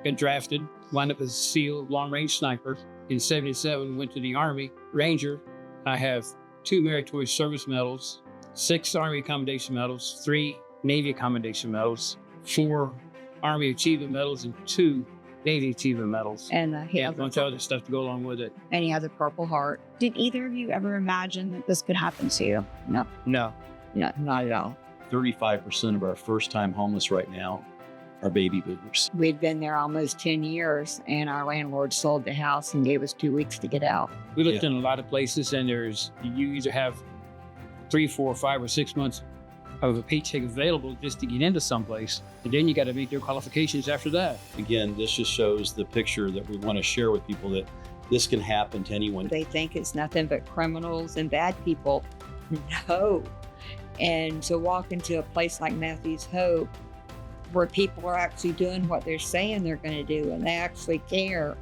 got drafted, wound up as a SEAL, long-range sniper. In 77, went to the Army, Ranger. I have 2 meritorious service medals, 6 Army commendation medals, 3 Navy commendation medals, 4 Army achievement medals, and 2 Navy achievement medals. And a bunch of other stuff to go along with it. And he has a Purple Heart. Did either of you ever imagine that this could happen to you? No, No. not at all. 35% of our first-time homeless right now are baby boomers. We'd been there almost 10 years, and our landlord sold the house and gave us 2 weeks to get out. We looked in a lot of places, and you either have 3, 4, 5, or 6 months of a paycheck available just to get into someplace, and then you got to meet their qualifications after that. Again, this just shows the picture that we want to share with people, that this can happen to anyone. They think it's nothing but criminals and bad people. No. And to walk into a place like Matthew's Hope, where people are actually doing what they're saying they're going to do, and they actually care.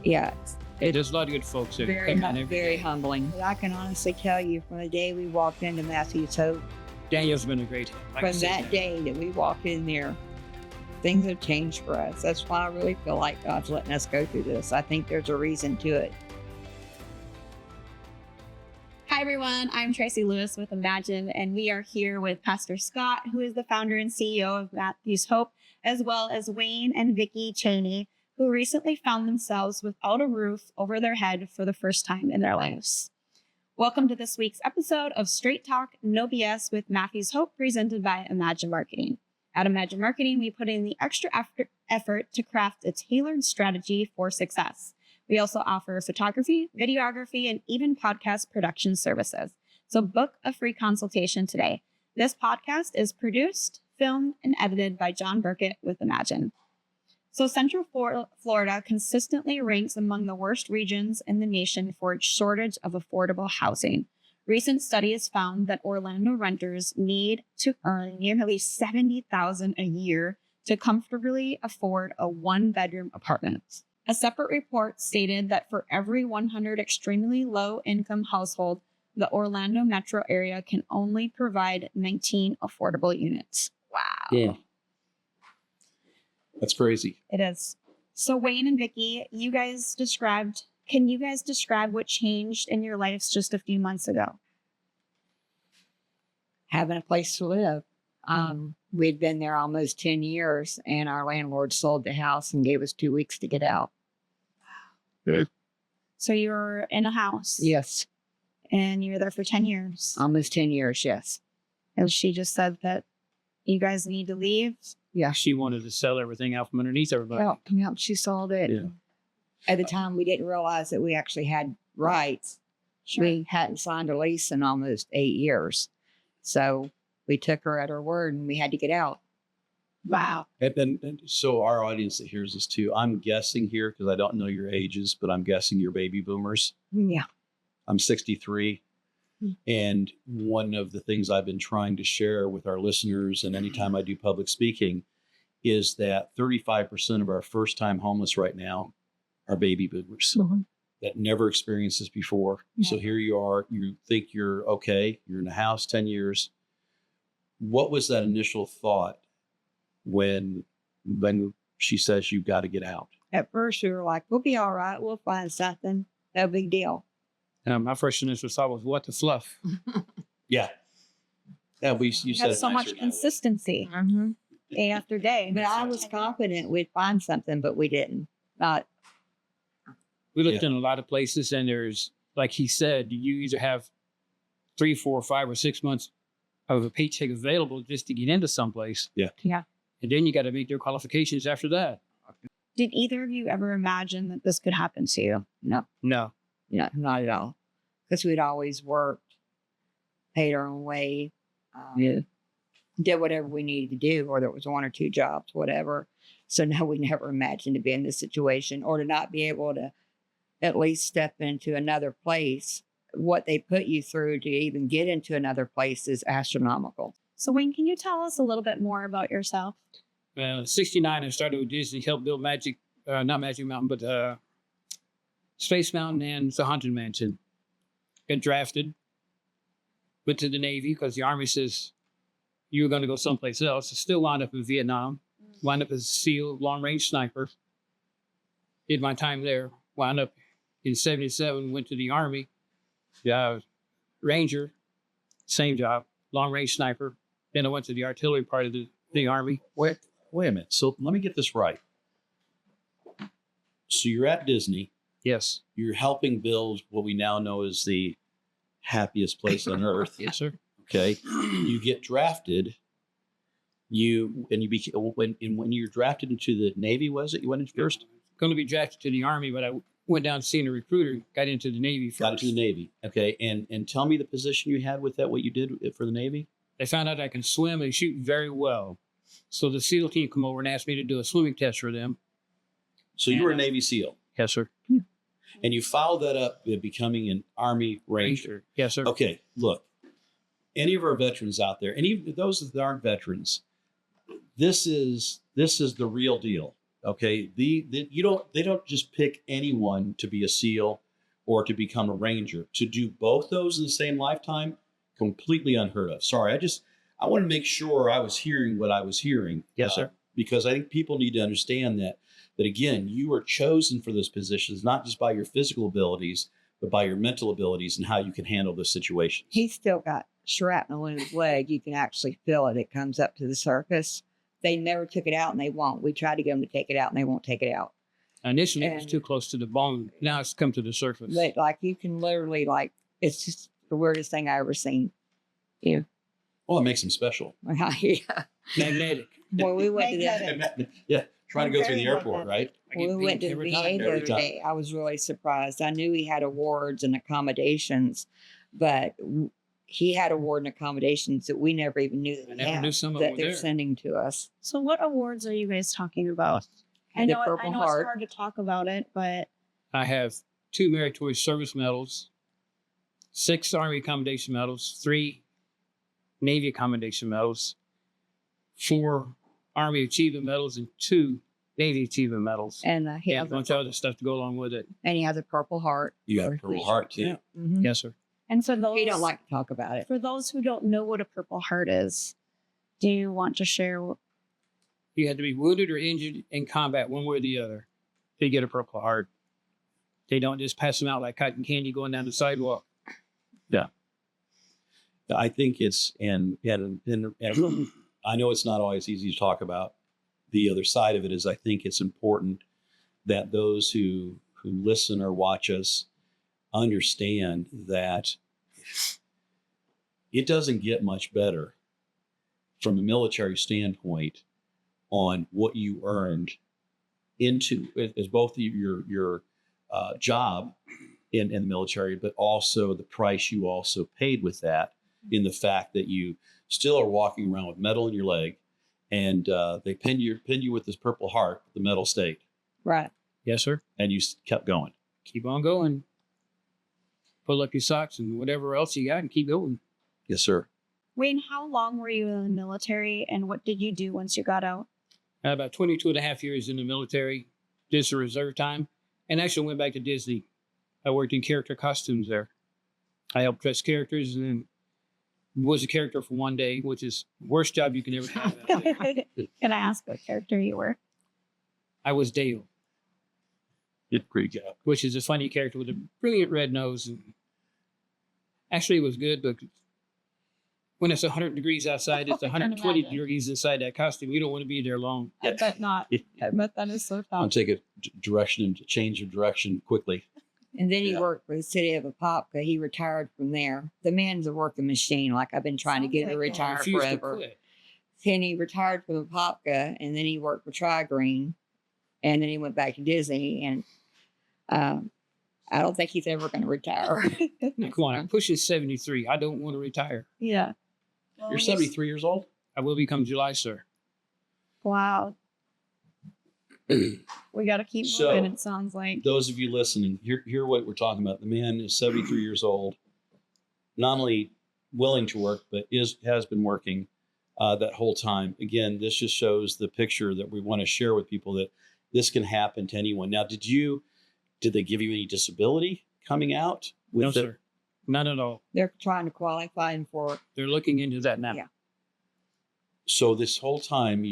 Yeah, There's a lot of good folks there. very humbling. I can honestly tell you, from the day we walked into Matthew's Hope, Daniel's been a great. from that day that we walked in there, things have changed for us. That's why I really feel like God's letting us go through this. I think there's a reason to it. Hi, everyone. I'm Tracy Lewis with Imagine, and we are here with Pastor Scott, who is the founder and CEO of Matthew's Hope, as well as Wayne and Vickie Cheney, who recently found themselves without a roof over their head for the first time in their lives. Welcome to this week's episode of Straight Talk, No BS with Matthew's Hope, presented by Imagine Marketing. At Imagine Marketing, we put in the extra effort to craft a tailored strategy for success. We also offer photography, videography, and even podcast production services. So book a free consultation today. This podcast is produced, filmed, and edited by John Burkett with Imagine. So Central Florida consistently ranks among the worst regions in the nation for its shortage of affordable housing. Recent studies found that Orlando renters need to earn nearly $70,000 a year to comfortably afford a 1-bedroom apartment. A separate report stated that for every 100 extremely low-income household, the Orlando metro area can only provide 19 affordable units. Wow. Yeah. That's crazy. It is. So Wayne and Vickie, can you guys describe what changed in your lives just a few months ago? Having a place to live. We'd been there almost 10 years, and our landlord sold the house and gave us 2 weeks to get out. So you were in a house? Yes. And you were there for 10 years? Almost 10 years, yes. And she just said that you guys need to leave? Yeah. She wanted to sell everything out from underneath everybody. Yeah, she sold it. Yeah. At the time, we didn't realize that we actually had rights. Sure. We hadn't signed a lease in almost 8 years. So we took her at her word, and we had to get out. Wow. And so our audience that hears this too, I'm guessing here, because I don't know your ages, but I'm guessing you're baby boomers. Yeah. I'm 63. And one of the things I've been trying to share with our listeners, and anytime I do public speaking, is that 35% of our first-time homeless right now are baby boomers that never experienced this before. Yeah. So here you are, you think you're okay, you're in a house 10 years. What was that initial thought when she says you've got to get out? At first, we were like, we'll be all right. We'll find something. No big deal. My first initial thought was, what the fluff? Yeah. Yeah, you You said have it so much nicer now. consistency day after day. But I was confident we'd find something, but we didn't. We looked in a lot of places, and like he said, you either have 3, 4, 5, or 6 months of a paycheck available just to get into someplace. Yeah. Yeah. And then you got to meet their qualifications after that. Did either of you ever imagine that this could happen to you? No. No. No, not at all. Because we'd always worked, paid our own way, did whatever we needed to do, or there was 1 or 2 jobs, whatever. So no, we never imagined to be in this situation or to not be able to at least step into another place. What they put you through to even get into another place is astronomical. So Wayne, can you tell us a little bit more about yourself? Well, in 69, I started with Disney, helped build not Magic Mountain, but Space Mountain and the Haunted Mansion. Got drafted, went to the Navy because the Army says you were going to go someplace else. I still wound up in Vietnam. Wound up as a SEAL, long range sniper. Did my time there. Wound up in 77, went to the Army. Ranger, same job, long range sniper. Then I went to the artillery part of the Army. Wait a minute. So let me get this right. So you're at Disney. Yes. You're helping build what we now know as the happiest place on earth. Yes, sir. Okay. You get drafted. When you're drafted into the Navy, was it? You went into first? Going to be drafted to the Army, but I went down seeing a recruiter, got into the Navy first. Got into the Navy. Okay. And tell me the position you had with that, what you did for the Navy? They found out I can swim and shoot very well. So the SEAL team come over and asked me to do a swimming test for them. So you were a Navy SEAL. Yes, sir. And you followed that up with becoming an Army Ranger. Yes, sir. Okay, look, any of our veterans out there, and even those that aren't veterans, this is the real deal. Okay, they don't just pick anyone to be a SEAL or to become a Ranger. To do both those in the same lifetime, completely unheard of. Sorry, I want to make sure I was hearing what I was hearing. Yes, sir. Because I think people need to understand that again, you are chosen for those positions, not just by your physical abilities, but by your mental abilities and how you can handle the situations. He's still got shrapnel in his leg. You can actually feel it. It comes up to the surface. They never took it out, and they won't. We tried to get them to take it out, and they won't take it out. Initially, it was too close to the bone. Now it's come to the surface. But like you can literally it's just the weirdest thing I ever seen. Yeah. Well, it makes them special. Yeah. Magnetic. Well, we went to the Yeah, trying to go through the airport, right? when we went to the VA the other day. I was really surprised. I knew he had awards and accommodations, but he had award and accommodations that we never even knew that, I never knew some of them that were they're there. sending to us. So what awards are you guys talking about? I The know, Purple I know Heart. it's hard to talk about it, but I have 2 meritorious service medals, 6 Army accommodation medals, 3 Navy accommodation medals, 4 Army achievement medals, and 2 Navy achievement medals. And he Yeah, a has bunch of other stuff to go along with it. and he has a Purple Heart. You got a Purple Heart too. Yeah. Mm-hmm. Yes, sir. and for those He don't like to talk about it. for those who don't know what a Purple Heart is, do you want to share? You had to be wounded or injured in combat, one way or the other, to get a Purple Heart. They don't just pass them out like cotton candy going down the sidewalk. I think and I know it's not always easy to talk about. The other side of it is I think it's important that those who listen or watch us understand that it doesn't get much better from a military standpoint on what you earned into as both your job in the military, but also the price you also paid with that, in the fact that you still are walking around with metal in your leg, and they pin you with this Purple Heart. The metal stayed, Right. Yes, sir. and you kept going. Keep on going. Pull up your socks and whatever else you got and keep going. Yes, sir. Wayne, how long were you in the military, and what did you do once you got out? I had about 22 and a half years in the military, just a reserve time, and actually went back to Disney. I worked in character costumes there. I helped dress characters and then was a character for one day, which is the worst job you can ever have. out there. Can I ask what character you were? I was Dale, Did pretty good. which is a funny character with a brilliant red nose. And actually, it was good, but when it's 100 degrees outside, it's I can 120 imagine. degrees inside that costume. You don't want to be there long. I bet not. I bet that is so I'll tough. take a change of direction quickly. And then he Yeah. worked for the city of Apopka. He retired from there. The man's a working machine. Like I've been trying to Sounds get him to like it. retire Refused to forever. quit. Then he retired from Apopka, and then he worked for Tri-Green, and then he went back to Disney. And I don't think he's ever going to retire. Now, come on, I'm pushing 73. I don't want to retire. Yeah. You're 73 years old? I will become July, sir. Wow. We got to keep So- moving, it sounds like. Those of you listening, hear what we're talking about. The man is 73 years old, not only willing to work, but has been working that whole time. Again, this just shows the picture that we want to share with people, that this can happen to anyone. Now, did they give you any disability coming out? No, the- sir. Not at all. They're trying to qualify him for it. They're looking into that now. Yeah. So this whole time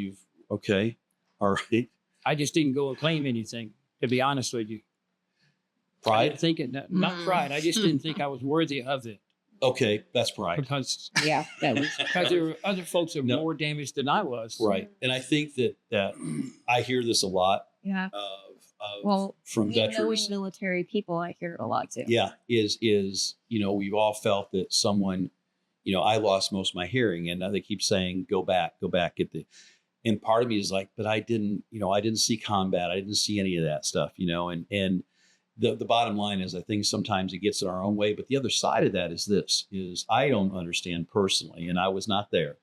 okay. All right. I just didn't go and claim anything, to be honest with you. I Pride? didn't think it, not pride. I just didn't think I was worthy of it Okay, that's pride. because Yeah, that was there were other folks that were No. more damaged than I was. Right. And I think that I hear this a lot Yeah. of Well, from knowing veterans. military people, I hear it a lot too. Yeah, is we've all felt that someone, I lost most of my hearing, and they keep saying go back, get the. And part of me is like, but I didn't see combat, I didn't see any of that stuff, and the bottom line is I think sometimes it gets in our own way, but the other side of that is I don't understand personally, and I was not there,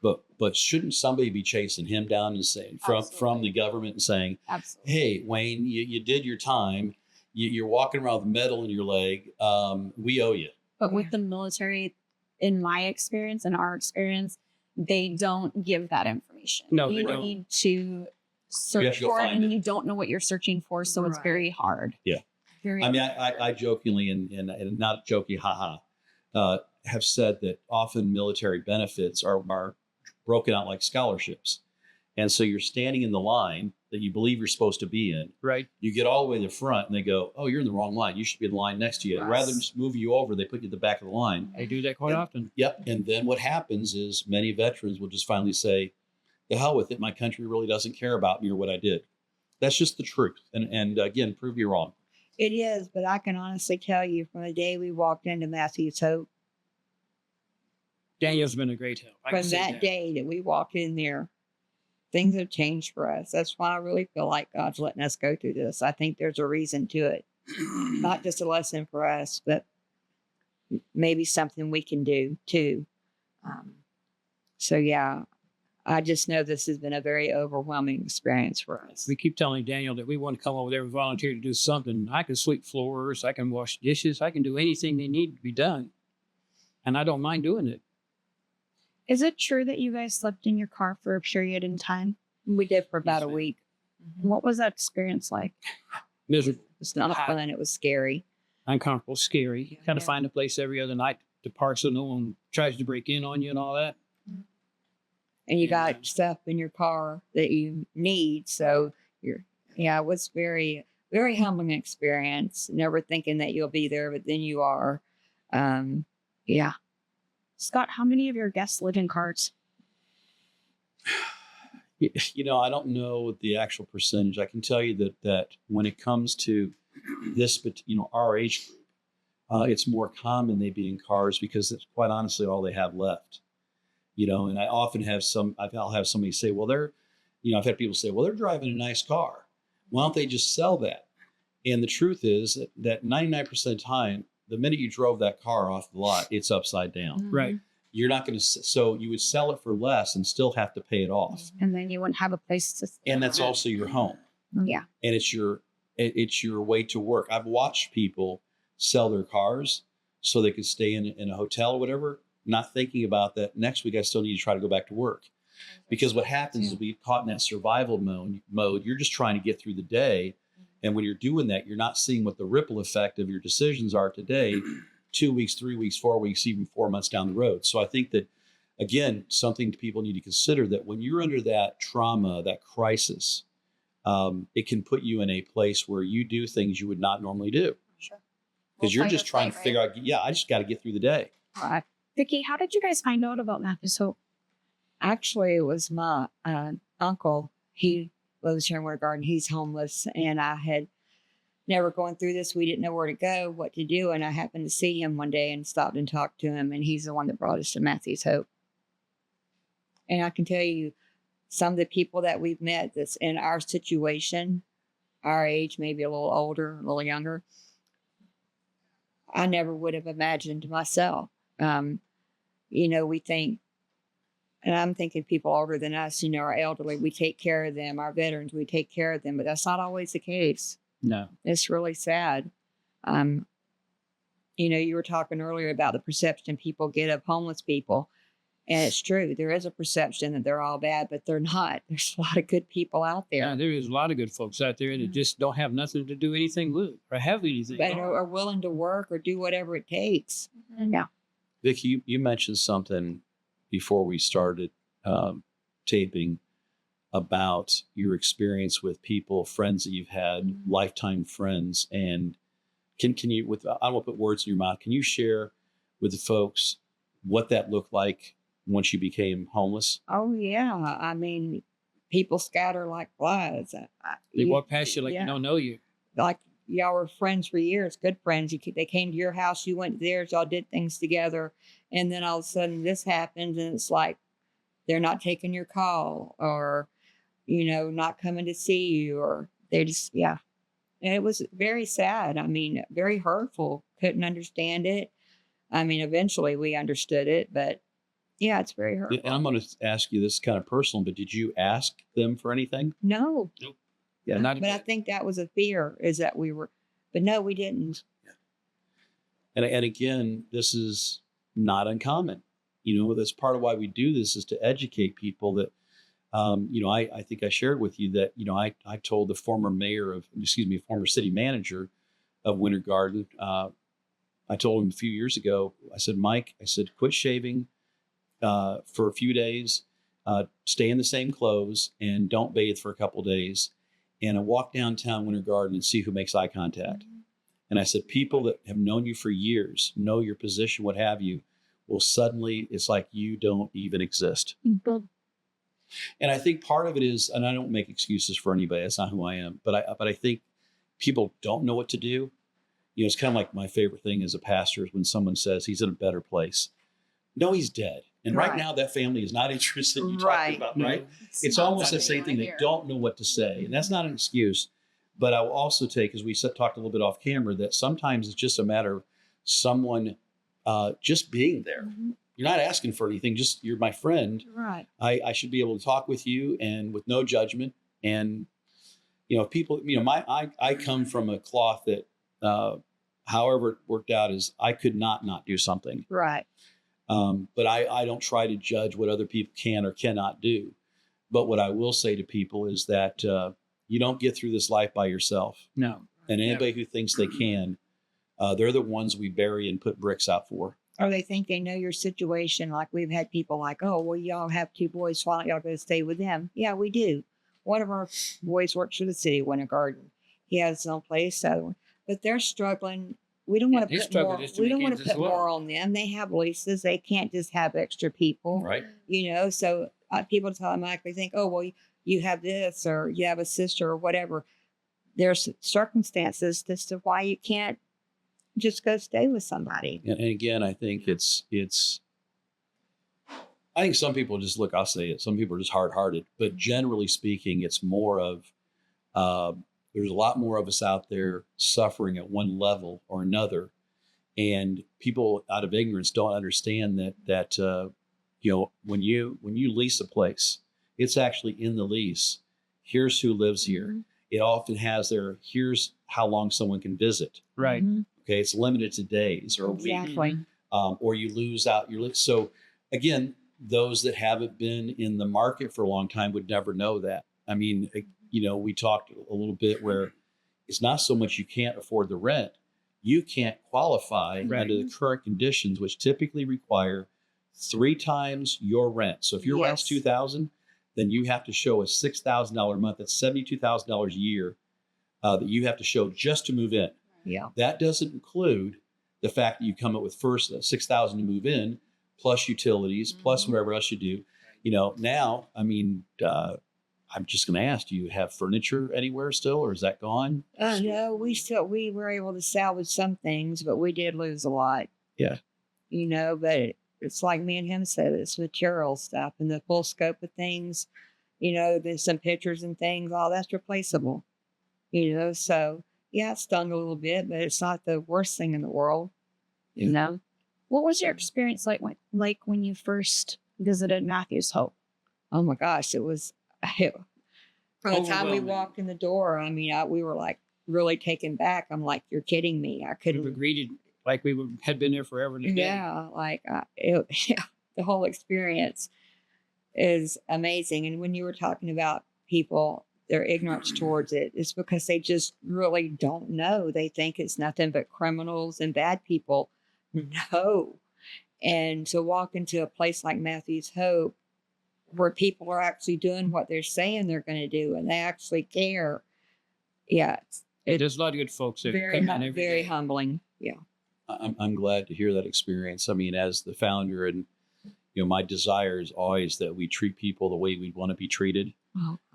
but shouldn't somebody be chasing him down and saying from the government and saying, Absolutely. hey, Wayne, you did your time. You're walking around with metal in your leg. We owe you. But with the military, in my experience and our experience, they don't give that information. No, you they don't. need to search to go for it, find and it. you don't know what you're searching for, so it's Right. very hard. Yeah. Very I mean, I jokingly and not joking, have said that often military benefits are broken out like scholarships. And so you're standing in the line that you believe you're supposed to be in. Right. You get all the way to the front and they go, oh, you're in the wrong line. You should be in the line next to you. Yes. Rather than just move you over, they put you at the back of the line. They do that quite often. Yep. And then what happens is many veterans will just finally say, the hell with it. My country really doesn't care about me or what I did. That's just the truth. And again, prove you wrong. It is, but I can honestly tell you from the day we walked into Matthew's Hope, Daniel's been a great help. I can from say that day that we walked in there, things have changed for us. That's why I really feel like God's letting us go through this. I think there's a reason to it. Not just a lesson for us, but maybe something we can do too. So yeah, I just know this has been a very overwhelming experience for us. We keep telling Daniel that we want to come over there and volunteer to do something. I can sweep floors. I can wash dishes. I can do anything they need to be done. And I don't mind doing it. Is it true that you guys slept in your car for a period in time? We did for about Yes, a ma'am. week. What was that experience like? Miserable, It's not Hot. fun. It was scary. uncomfortable, scary. You kind of Yeah. find a place every other night to park so no one tries to break in on you and all that. And you Yeah. got stuff in your car that you need. So it was very, very humbling experience. Never thinking that you'll be there, but then you are. Yeah. Scott, how many of your guests live in cars? I don't know the actual percentage. I can tell you that when it comes to this, but our age group, it's more common they be in cars because it's quite honestly all they have left. And I often have I'll have somebody say, well, I've had people say, well, they're driving a nice car. Why don't they just sell that? And the truth is that 99% of the time, the minute you drove that car off the lot, it's upside down. Right. You're not going to, so you would sell it for less and still have to pay it off. And then you wouldn't have a place to stay. And that's also your home. Yeah. And it's your way to work. I've watched people sell their cars so they could stay in a hotel or whatever, not thinking about that next week I still need to try to go back to work. Because what happens is we get caught in that survival mode. You're just trying to get through the day. And when you're doing that, you're not seeing what the ripple effect of your decisions are today, 2 weeks, 3 weeks, 4 weeks, even 4 months down the road. So I think that, again, something people need to consider that when you're under that trauma, that crisis, it can put you in a place where you do things you would not normally do. Sure. Because you're just trying to figure out, I just got to get through the day. Right. Vickie, how did you guys find out about Matthew's Hope? Actually, it was my uncle. He lives here in Winter Garden. He's homeless. And I had never gone through this. We didn't know where to go, what to do. And I happened to see him one day and stopped and talked to him. And he's the one that brought us to Matthew's Hope. And I can tell you, some of the people that we've met that's in our situation, our age, maybe a little older, a little younger, I never would have imagined myself. We think, and I'm thinking people older than us, our elderly, we take care of them, our veterans, we take care of them, but that's not always the case. No. It's really sad. You were talking earlier about the perception people get of homeless people. And it's true. There is a perception that they're all bad, but they're not. There's a lot of good people out there. Yeah, there is a lot of good folks out there that just don't have nothing to do anything with or have anything. But are willing to work or do whatever it takes. Yeah. Vickie, you mentioned something before we started taping about your experience with people, friends that you've had, lifetime friends, and can you, with I don't want to put words in your mouth, can you share with the folks what that looked like once you became homeless? Oh yeah, I mean, people scatter like flies. They walk past you like yeah. they don't know you. Like y'all were friends for years, good friends. They came to your house, you went to theirs, y'all did things together, and then all of a sudden this happens, and it's like they're not taking your call, or not coming to see you, or they just And it was very sad. I mean, very hurtful. Couldn't understand it. I mean, eventually we understood it, but yeah, it's very hurtful. And I'm going to ask you this kind of personal, but did you ask them for anything? No. Nope. Yeah. Not But I think that was a fear, is that but no, we didn't. And again, this is not uncommon. That's part of why we do this, is to educate people that, I think I shared with you that, I told the former former city manager of Winter Garden, I told him a few years ago, I said, Mike, quit shaving for a few days, stay in the same clothes, and don't bathe for a couple days. And I walk downtown Winter Garden and see who makes eye contact. And I said, people that have known you for years, know your position, what have you, will suddenly, it's like you don't even exist. Mm-hmm. And I think part of it is, and I don't make excuses for anybody, that's not who I am, but I think people don't know what to do. It's kind of like my favorite thing as a pastor is when someone says he's in a better place. No, he's dead. And right now that family is not interested in you talking about, right? It's almost the same thing. They don't know what to say. And that's not an excuse. But I will also take, as we talked a little bit off camera, that sometimes it's just a matter of someone just being there. Mm-hmm. You're not asking for anything. Just, you're my friend. Right. I should be able to talk with you and with no judgment. And, people, I come from a cloth that, however it worked out, is I could not do something. Right. But I don't try to judge what other people can or cannot do. But what I will say to people is that you don't get through this life by yourself. No. And anybody who thinks they can, they're the ones we bury and put bricks out for. Or they think they know your situation. Like we've had people like, oh, well, y'all have two boys. Why don't y'all go stay with them? Yeah, we do. One of our boys works for the city, Winter Garden. He has his own place. But they're struggling. We don't want to put more. We don't want to put more on them. They have leases. They can't just have extra people. Right. So people automatically think, oh, well, you have this, or you have a sister, or whatever. There's circumstances as to why you can't just go stay with somebody. And again, I think I think some people just, look, I'll say it, some people are just hard-hearted, but generally speaking, it's more of, there's a lot more of us out there suffering at one level or another. And people out of ignorance don't understand that when you lease a place, it's actually in the lease. Here's who lives here. Mm-hmm. It often has here's how long someone can visit. Right. Mm-hmm. Okay. It's limited to days or a week. Exactly. Or you lose out your list. So again, those that haven't been in the market for a long time would never know that. I mean, we talked a little bit where it's not so much you can't afford the rent. You can't qualify under the current conditions, which typically require 3 times your rent. So if your rent's $2,000, then you have to show a $6,000 a month. That's $72,000 a year that you have to show just to move in. Yeah. That doesn't include the fact that you come up with first $6,000 to move in, plus utilities, plus whatever else you do. Now, I mean, I'm just going to ask, do you have furniture anywhere still, or is that gone? No, we were able to salvage some things, but we did lose a lot. Yeah. But it's like me and him said, it's material stuff and the full scope of things. There's some pictures and things, all that's replaceable. So yeah, it stung a little bit, but it's not the worst thing in the world. What was your experience like when you first visited Matthew's Hope? Oh my gosh, it was from the time we walked in the door. I mean, we were like really taken back. I'm like, you're kidding me. I couldn't. We were greeted like we had been there forever and a day. Yeah, like the whole experience is amazing. And when you were talking about people, their ignorance towards it, it's because they just really don't know. They think it's nothing but criminals and bad people. No. And to walk into a place like Matthew's Hope, where people are actually doing what they're saying they're going to do, and they actually care. Yeah, There's a lot of good folks that very, come in every very day. humbling. Yeah. I'm glad to hear that experience. I mean, as the founder, and my desire is always that we treat people the way we want to be treated.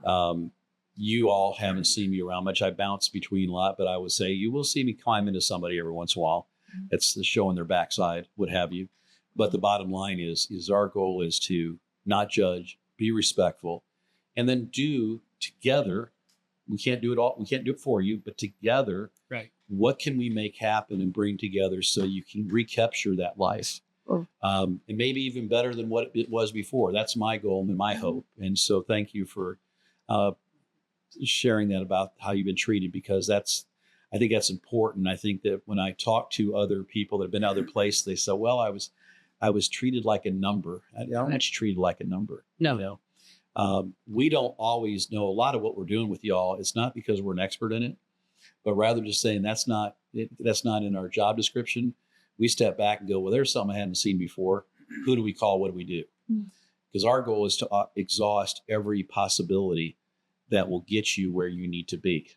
Oh. You all haven't seen me around much. I bounce between a lot, but I would say you will see me climb into somebody every once in a while. It's showing their backside, what have you. But the bottom line is our goal is to not judge, be respectful, and then do together. We can't do it all. We can't do it for you, but together, Right. What can we make happen and bring together so you can recapture that life? And maybe even better than what it was before. That's my goal and my hope. And so thank you for sharing that about how you've been treated, because I think that's important. I think that when I talk to other people that have been other places, they say, well, I was treated like a number. I don't want you treated like a number. No. We don't always know a lot of what we're doing with y'all. It's not because we're an expert in it, but rather just saying that's not in our job description. We step back and go, well, there's something I hadn't seen before. Who do we call? What do we do? Because our goal is to exhaust every possibility that will get you where you need to be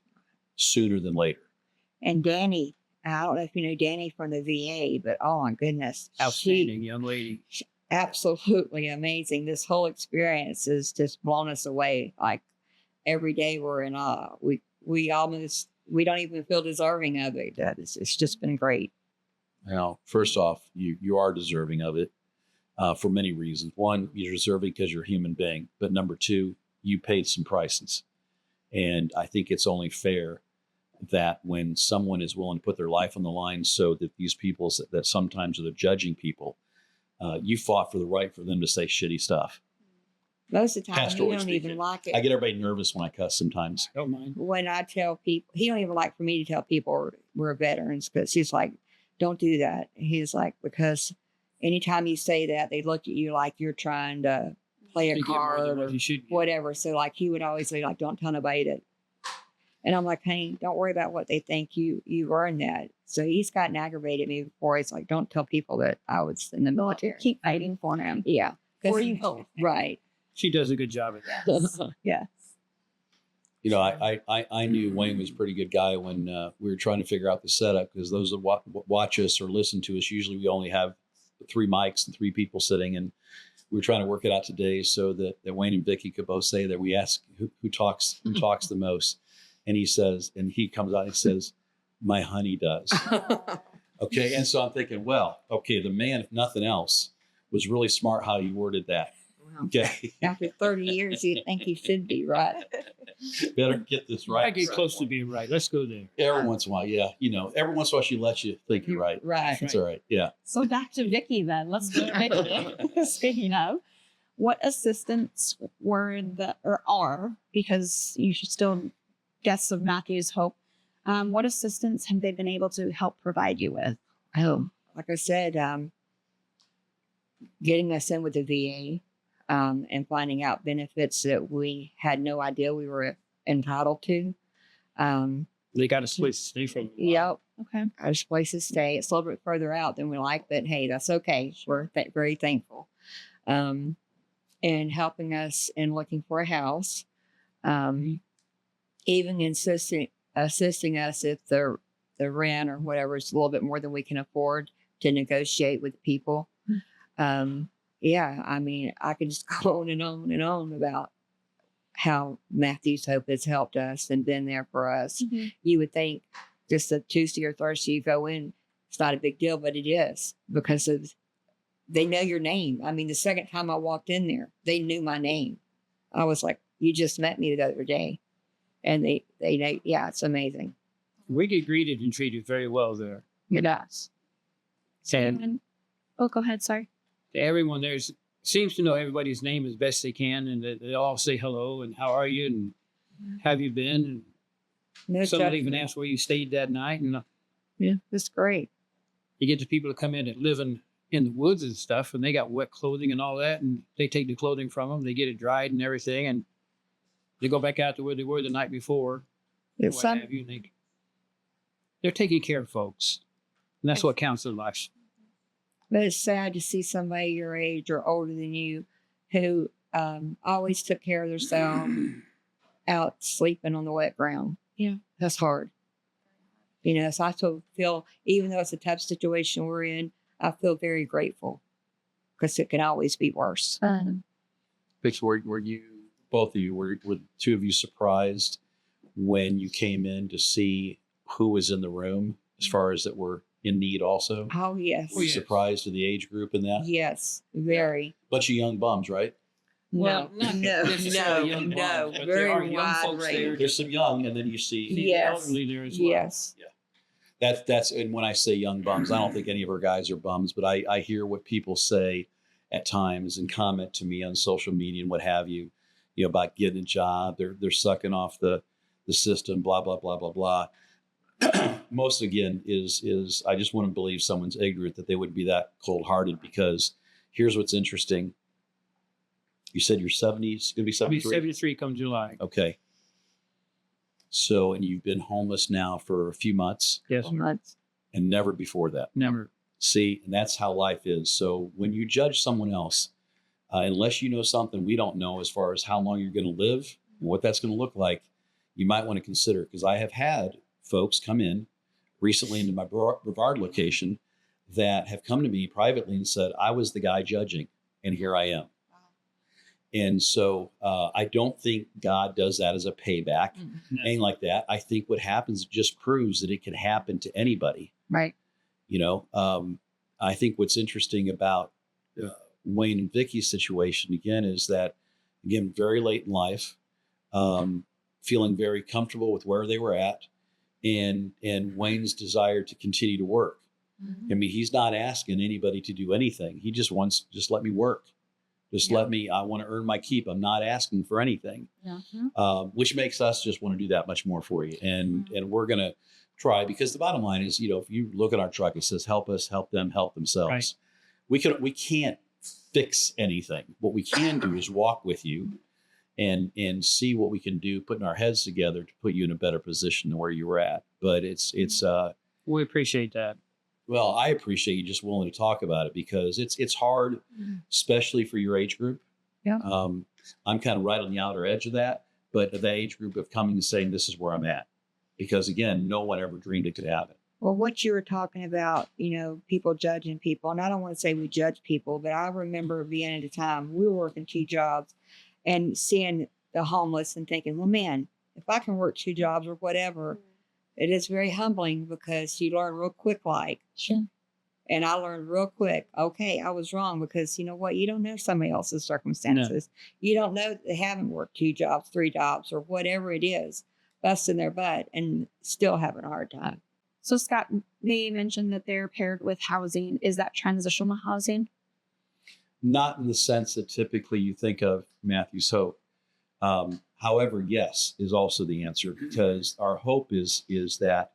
sooner than later. And Danny, I don't know if you know Danny from the VA, but oh my goodness. Outstanding young lady. Absolutely amazing. This whole experience has just blown us away. Like every day we're in awe. We don't even feel deserving of it. It's just been great. Now, first off, you are deserving of it for many reasons. One, you're deserving because you're a human being. But number two, you paid some prices. And I think it's only fair that when someone is willing to put their life on the line so that these people that sometimes are the judging people, you fought for the right for them to say shitty stuff. Most of the time, Pastorally he don't speaking. even like it. I get everybody nervous when I cuss sometimes. Don't mind. When I tell people, he don't even like for me to tell people we're veterans, because he's like, don't do that. He's like, because anytime you say that, they look at you like you're trying to play a You get more card than or what you should get. whatever. So like he would always say like, don't tell nobody that. And I'm like, hey, don't worry about what they think. You've earned that. So he's gotten aggravated at me before. He's like, don't tell people that I was in the military. Keep fighting for him. Yeah. For you both. Right. She does a good job at that. Yes. I knew Wayne was a pretty good guy when we were trying to figure out the setup, because those that watch us or listen to us, usually we only have 3 mics and 3 people sitting, and we were trying to work it out today so that Wayne and Vickie could both say that. We ask who talks the most, and he comes out and says, my honey does. Okay, and so I'm thinking, well, okay, the man, if nothing else, was really smart how he worded that. Okay. After 30 years, you think he should be right. Better get this right. I get close to being right. Let's go there. Every once in a while, yeah. Every once in a while she lets you think you're right. Right. That's all right. Yeah. So back to Vickie then. Let's go to Vickie. Speaking of, what assistants are, because you should still guests of Matthew's Hope, what assistance have they been able to help provide you with? Oh, like I said, getting us in with the VA and finding out benefits that we had no idea we were entitled to. They got a place to stay from. Yep. Okay. Our place to stay. It's a little bit further out than we like, but hey, that's okay. We're very thankful. And helping us in looking for a house. Even assisting us if the rent or whatever is a little bit more than we can afford, to negotiate with people. Yeah, I mean, I could just go on and on and on about how Matthew's Hope has helped us and been there for us. Mm-hmm. You would think just a Tuesday or Thursday you go in, it's not a big deal, but it is, because they know your name. I mean, the second time I walked in there, they knew my name. I was like, you just met me the other day. And they know, yeah, it's amazing. We get greeted and treated very well there. It does. And Oh, go ahead. Sorry. everyone there seems to know everybody's name as best they can, and they all say hello and how are you and have you been. And No some will even judgment. ask where you stayed that night. And Yeah, it's great. you get the people to come in and live in the woods and stuff, and they got wet clothing and all that, and they take the clothing from them, they get it dried and everything, and they go back out to where they were the night before. It's What have you, and they're taking care of folks, and that's what counts in life. But it's sad to see somebody your age or older than you who always took care of themselves out sleeping on the wet ground. Yeah. That's hard. So I still feel, even though it's a tough situation we're in, I feel very grateful because it can always be worse. Vix, were you, both of you, were the two of you surprised when you came in to see who was in the room as far as that were in need also? Oh, yes. Were you surprised at the age group in that? Yes, very. Bunch of young bums, right? Well, No, not no, necessarily young no, moms, but very there are young wide folks range. there. There's some young, and then you see See the Yes. elderly there as well. Yes. that's and when I say young bums, I don't think any of our guys are bums, but I hear what people say at times and comment to me on social media and what have you, about getting a job. They're sucking off the system, blah blah blah blah blah. Most again is I just want to believe someone's ignorant that they would be that cold-hearted, because here's what's interesting. You said you're 70, it's going to be I'll be 73? 73 come July. Okay. So, and you've been homeless now for a few months Yes, sir. Months. and never before that. Never. See, and that's how life is. So when you judge someone else, unless you know something we don't know as far as how long you're going to live and what that's going to look like, you might want to consider. Because I have had folks come in recently into my Brevard location that have come to me privately and said, I was the guy judging, and here I am. And so I don't think God does that as a payback, anything like that. I think what happens just proves that it can happen to anybody. Right. I think what's interesting about Wayne and Vickie's situation, again, is that, again, very late in life, feeling very comfortable with where they were at, and Wayne's desire to continue to work. I mean, he's not asking anybody to do anything. He just wants, just let me work. Let me, I want to earn my keep. I'm not asking for anything, which makes us just want to do that much more for you. And we're going to try, because the bottom line is, if you look at our truck, it says, help us, help them, help themselves. Right. We can't fix anything. What we can do is walk with you and see what we can do, putting our heads together to put you in a better position than where you were at. But We appreciate that. well, I appreciate you just willing to talk about it, because it's hard, especially for your age group. Yeah. I'm kind of right on the outer edge of that, but the age group of coming and saying, this is where I'm at, because again, no one ever dreamed it could happen. Well, what you were talking about, people judging people, and I don't want to say we judge people, but I remember being at a time we were working 2 jobs and seeing the homeless and thinking, well, man, if I can work 2 jobs or whatever, it is very humbling, because you learn real quick, Sure. and I learned real quick, okay, I was wrong, because you know what? You don't know somebody else's circumstances. No. You don't know that they haven't worked 2 jobs, 3 jobs, or whatever it is, busting their butt and still having a hard time. So, Scott, they mentioned that they're paired with housing. Is that transitional housing? Not in the sense that typically you think of Matthew's Hope. However, yes, is also the answer, because our hope is that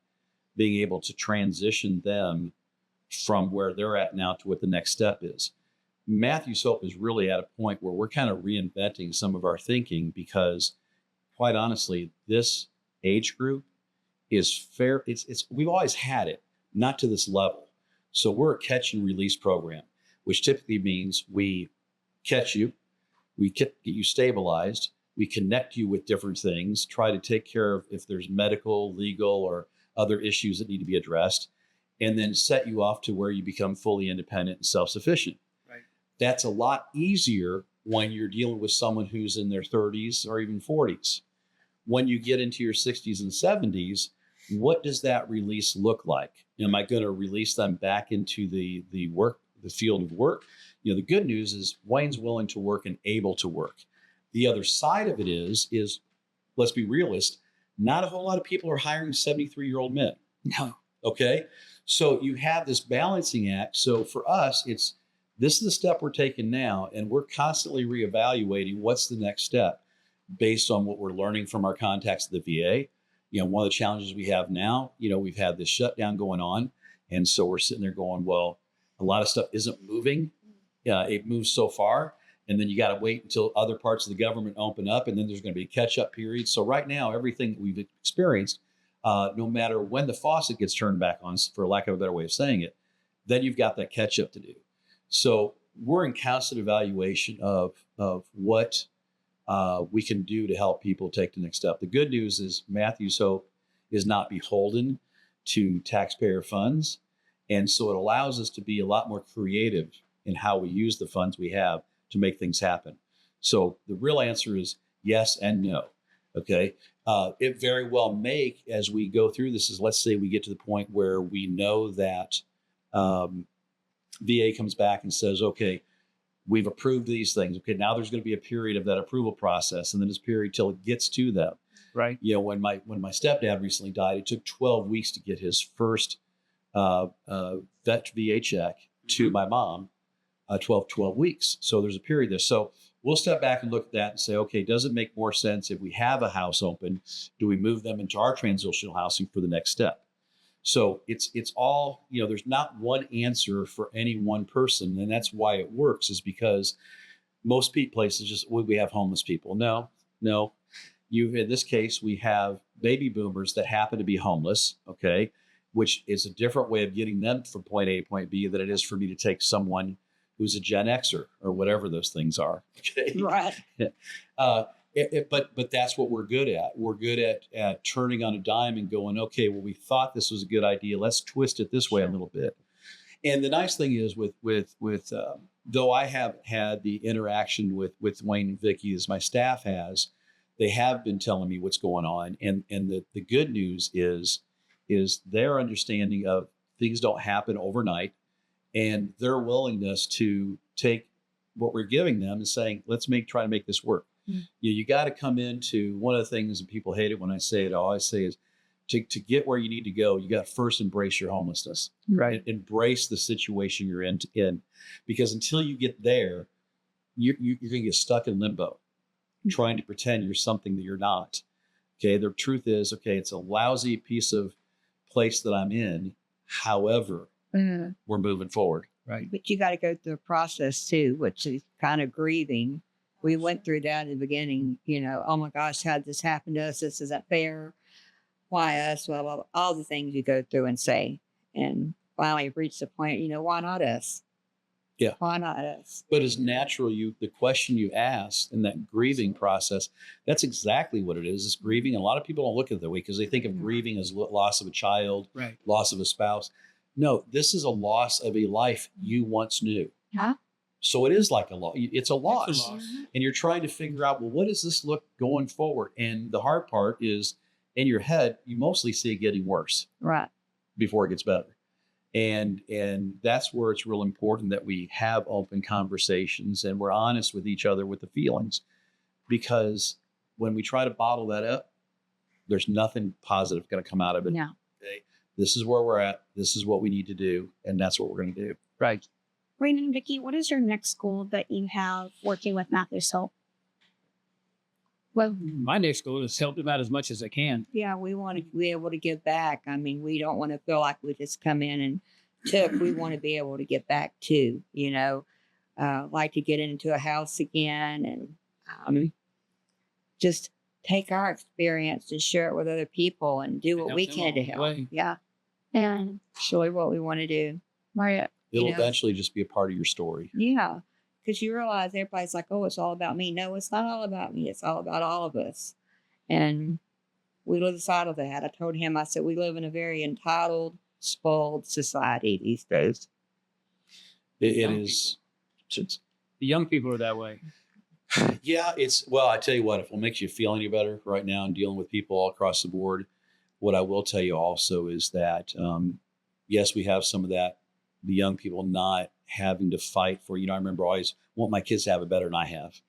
being able to transition them from where they're at now to what the next step is. Matthew's Hope is really at a point where we're kind of reinventing some of our thinking, because quite honestly, this age group is fair. We've always had it, not to this level. So we're a catch and release program, which typically means we catch you, we get you stabilized, we connect you with different things, try to take care of if there's medical, legal, or other issues that need to be addressed, and then set you off to where you become fully independent and self-sufficient. Right. That's a lot easier when you're dealing with someone who's in their 30s or even 40s. When you get into your 60s and 70s, what does that release look like? Am I going to release them back into the field of work? The good news is Wayne's willing to work and able to work. The other side of it is let's be realist, not a whole lot of people are hiring 73-year-old men. No. Okay. So you have this balancing act. So for us, this is the step we're taking now, and we're constantly reevaluating what's the next step based on what we're learning from our contacts at the VA. One of the challenges we have now, we've had this shutdown going on. And so we're sitting there going, well, a lot of stuff isn't moving. It moves so far. And then you got to wait until other parts of the government open up. And then there's going to be a catch-up period. So right now, everything that we've experienced, no matter when the faucet gets turned back on, for lack of a better way of saying it, then you've got that catch-up to do. So we're in constant evaluation of what we can do to help people take the next step. The good news is Matthew's Hope is not beholden to taxpayer funds. And so it allows us to be a lot more creative in how we use the funds we have to make things happen. So the real answer is yes and no. Okay. It very well may, as we go through this, is let's say we get to the point where we know that VA comes back and says, okay, we've approved these things. Okay, now there's going to be a period of that approval process, and then this period till it gets to them. Right. You know, when my stepdad recently died, it took 12 weeks to get his first vet VA check to my mom. 12 weeks. So there's a period there. So we'll step back and look at that and say, okay, does it make more sense if we have a house open? Do we move them into our transitional housing for the next step? So it's all, you know, there's not one answer for any one person. And that's why it works, is because most places just, we have homeless people. No. In this case, we have baby boomers that happen to be homeless, okay, which is a different way of getting them from point A to point B than it is for me to take someone who's a Gen Xer or whatever those things are. Okay. Right. But that's what we're good at. We're good at turning on a dime and going, okay, well, we thought this was a good idea. Let's twist it this way a little bit. And the nice thing is with though I have had the interaction with Wayne and Vickie as my staff has, they have been telling me what's going on. And the good news is their understanding of things don't happen overnight, and their willingness to take what we're giving them and saying, let's try to make this work. Mm-hmm. You got to come into, one of the things that people hate it when I say it, I always say is to get where you need to go, you got to first embrace your homelessness. Right. Embrace the situation you're in, because until you get there, you're going to get stuck in limbo, trying to pretend you're something that you're not. Okay. The truth is, okay, it's a lousy piece of place that I'm in. However, we're moving forward. Right. But you got to go through a process too, which is kind of grieving. We went through that in the beginning, you know, oh my gosh, how'd this happen to us? This isn't fair. Why us? Well, all the things you go through and say. And finally reached the point, you know, why not us? Yeah. Why not us? But as natural, the question you asked in that grieving process, that's exactly what it is. It's grieving. And a lot of people don't look at it that way because they think of grieving as loss of a child, right, loss of a spouse. No, this is a loss of a life you once knew. Yeah. So it is like a loss. It's a loss. It's a loss. And you're trying to figure out, well, what does this look going forward? And the hard part is in your head, you mostly see it getting worse. Right. Before it gets better. And that's where it's real important that we have open conversations and we're honest with each other with the feelings, because when we try to bottle that up, there's nothing positive going to come out of it. No. Okay? This is where we're at. This is what we need to do. And that's what we're going to do. Right. Wayne and Vickie, what is your next goal that you have working with Matthew's Hope? Well, my next goal is help them out as much as I can. Yeah, we want to be able to give back. I mean, we don't want to feel like we just come in and took. We want to be able to give back too, you know, like to get into a house again and just take our experience and share it with other people and do what we can to help. Yeah. And surely what we want to do. Right. It'll eventually just be a part of your story. Yeah. Because you realize everybody's like, oh, it's all about me. No, it's not all about me. It's all about all of us. And we lose sight of that. I told him, I said, we live in a very entitled, spoiled society these days. It is. The young people are that way. Yeah, well, I tell you what, if it makes you feel any better right now and dealing with people all across the board, what I will tell you also is that, yes, we have some of that, the young people not having to fight for, I remember always want my kids to have it better than I have.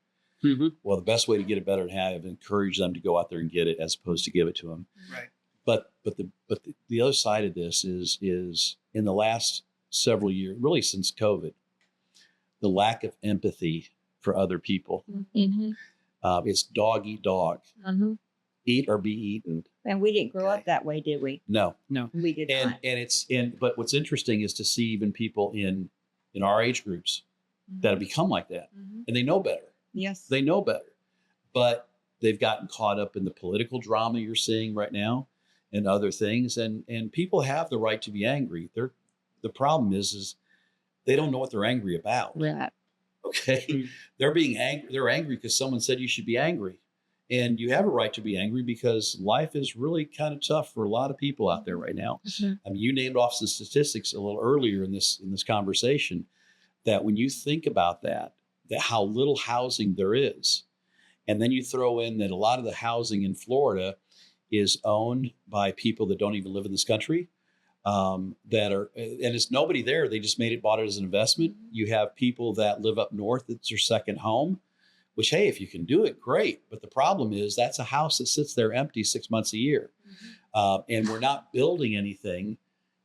Mm-hmm. Well, the best way to get it better than have, encourage them to go out there and get it as opposed to give it to them. Right. But the other side of this is in the last several years, really since COVID, the lack of empathy for other people. Mm-hmm. It's dog eat dog. Mm-hmm. Eat or be eaten. And we didn't grow up that way, did we? No. We did not. But what's interesting is to see even people in our age groups that have become like that, and they know better. Yes. They know better, but they've gotten caught up in the political drama you're seeing right now and other things. And people have the right to be angry. The problem is they don't know what they're angry about. Right. Okay. True. They're being angry. They're angry because someone said you should be angry. And you have a right to be angry because life is really kind of tough for a lot of people out there right now. Mhm. I mean, you named off some statistics a little earlier in this conversation that when you think about that how little housing there is, and then you throw in that a lot of the housing in Florida is owned by people that don't even live in this country, that are, and it's nobody there. They just bought it as an investment. You have people that live up north. It's their second home, which, hey, if you can do it, great. But the problem is that's a house that sits there empty 6 months a year. And we're not building anything.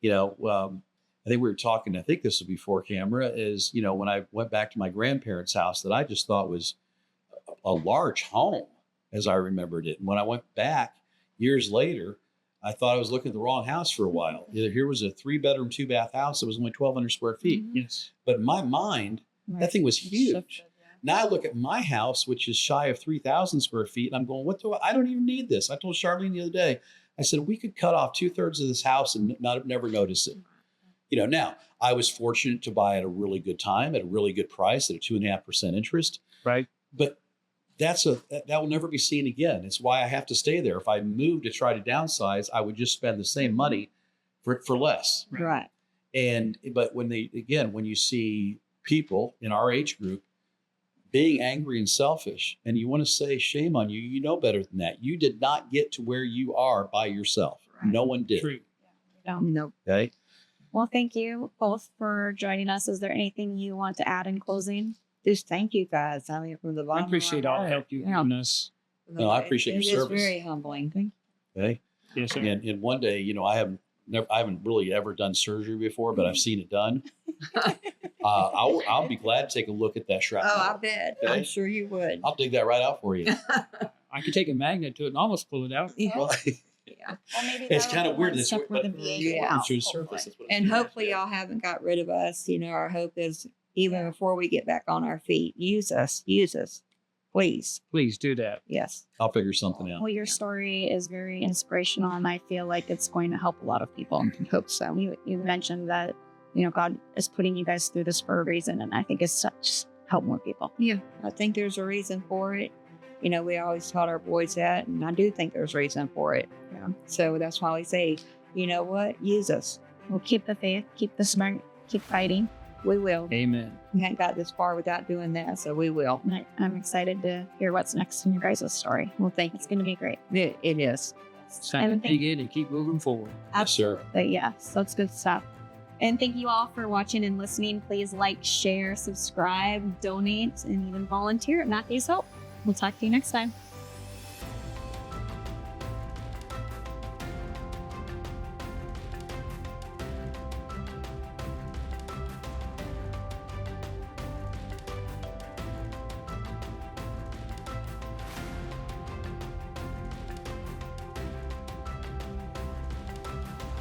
I think we were talking, I think this was before camera, is, when I went back to my grandparents' house that I just thought was a large home as I remembered it. And when I went back years later, I thought I was looking at the wrong house for a while. Here was a 3-bedroom, 2-bath house that was only 1,200 square feet. Yes. But in my mind, that thing was huge. Now I look at my house, which is shy of 3,000 square feet, and I'm going, I don't even need this. I told Charlene the other day, I said, we could cut off 2/3 of this house and never notice it. Now I was fortunate to buy at a really good time, at a really good price, at a 2.5% interest. Right. But that will never be seen again. It's why I have to stay there. If I moved to try to downsize, I would just spend the same money for less. Right. But when you see people in our age group being angry and selfish, and you want to say, shame on you, you know better than that. You did not get to where you are by yourself. Right. No one did. True. Nope. Okay. Well, thank you both for joining us. Is there anything you want to add in closing? Just thank you guys. I mean, from the bottom I appreciate of all my the heart. help you've Yeah. given us. No, I appreciate your service. It's very humbling. Okay. Yes, sir. And one day, I haven't really ever done surgery before, but I've seen it done. I'll be glad to take a look at that shrapnel. Oh, I bet. Okay. I'm sure you would. I'll dig that right out for you. I could take a magnet to it and almost pull it out. Well, Yeah. Well, maybe It's that'll kind of be weird one this step way, where but the VA Yeah. goes out, to the hopefully. surface. That's what And it's doing. hopefully y'all haven't got rid of us. Our hope is even before we get back on our feet, use us, please. Please do that. Yes. I'll figure something out. Well, your story is very inspirational, and I feel like it's going to help a lot of people. Hope so. You mentioned that, God is putting you guys through this for a reason, and I think it's such help more people. Yeah. I think there's a reason for it. We always taught our boys that, and I do think there's reason for it. Yeah. So that's why we say, you know what? Use us. We'll keep the faith, keep the smart, keep fighting. We will. Amen. We hadn't got this far without doing that, so we will. And I'm excited to hear what's next in your guys' story. Well, thank It's going to be great. you. It is. It's time to And dig in and keep moving forward. Yes, sir. But yeah, so it's good stuff. And thank you all for watching and listening. Please like, share, subscribe, donate, and even volunteer at Matthew's Hope. We'll talk to you next time.